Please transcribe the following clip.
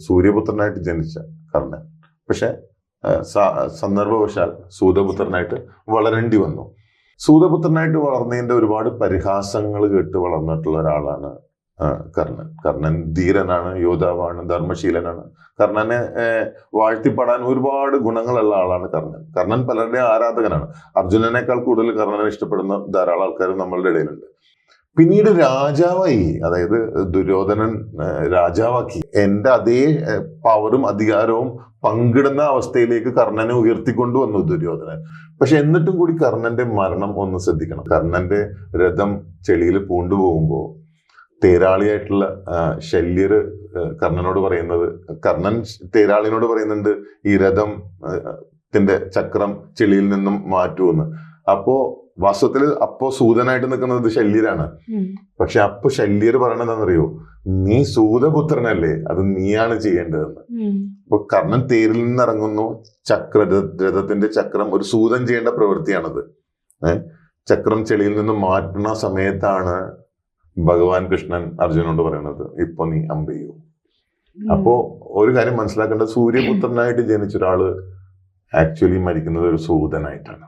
സൂര്യപുത്രനായിട്ട് ജനിച്ച കർണൻ പക്ഷെ സന്ദർഭവശാൽ സൂതപുത്രനായിട്ട് വളരേണ്ടി വന്നു. സൂതപുത്രനായിട്ട് വളർന്നതിന്റെ ഒരുപാട് പരിഹാസങ്ങൾ കേട്ട് വളർന്നിട്ടുള്ള ഒരാളാണ് കർണൻ ധീരനാണ്, യോദ്ധാവാണ്, ധർമ്മശീലനാണ്. കർണനെ വാഴ്ത്തിപ്പാടാൻ ഒരുപാട് ഗുണങ്ങളുള്ള ആളാണ് കർണൻ പലരുടെയും ആരാധകനാണ്. അർജുനനേക്കാൾ കൂടുതൽ കർണനെ ഇഷ്ടപ്പെടുന്ന ധാരാളം ആൾക്കാർ നമ്മളുടെ ഇടയിലുണ്ട്. പിന്നീട് രാജാവായി, അതായത് ദുര്യോധനൻ രാജാവാക്കി. എന്റെ അതേ പവറും അധികാരവും പങ്കിടുന്ന അവസ്ഥയിലേക്ക് കർണനെ ഉയർത്തിക്കൊണ്ടുവന്നു ദുര്യോധനൻ. പക്ഷെ എന്നിട്ടും കൂടി കർണന്റെ മരണം ഒന്ന് ശ്രദ്ധിക്കണം. കർണന്റെ രഥം ചെളിയിൽ പൂണ്ടുപോകുമ്പോ തേരാളിയായിട്ടുള്ള ശല്യർ കർണനോട് പറയുന്നത്, കർണൻ തേരാളിനോട് പറയുന്നുണ്ട് ഈ രഥത്തിന്റെ ചക്രം ചെളിയിൽ നിന്നും മാറ്റുമെന്ന്. വാസ്തവത്തിൽ സൂതനായിട്ട് നിൽക്കുന്നത് ശല്യരാണ്. പക്ഷെ ശല്യർ പറയണത് എന്താണെന്നറിയോ, നീ സൂതപുത്രനല്ലേ, അത് നീയാണ് ചെയ്യേണ്ടതെന്ന്. അപ്പൊ കർണൻ തേരിൽ നിന്ന് ഇറങ്ങുന്നു. രഥത്തിന്റെ ചക്രം ഒരു സൂതൻ ചെയ്യേണ്ട പ്രവൃത്തിയാണത്. ചക്രം ചെളിയിൽ നിന്ന് മാറ്റുന്ന സമയത്താണ് ഭഗവാൻ കൃഷ്ണൻ അർജുനോട് പറയുന്നത്, ഇപ്പൊ നീ അമ്പെയ്യൂ. അപ്പോ ഒരു കാര്യം മനസ്സിലാക്കേണ്ടത്, സൂര്യപുത്രനായിട്ട് ജനിച്ച ഒരാള് ആക്ച്വലി മരിക്കുന്നത് ഒരു സൂതനായിട്ടാണ്.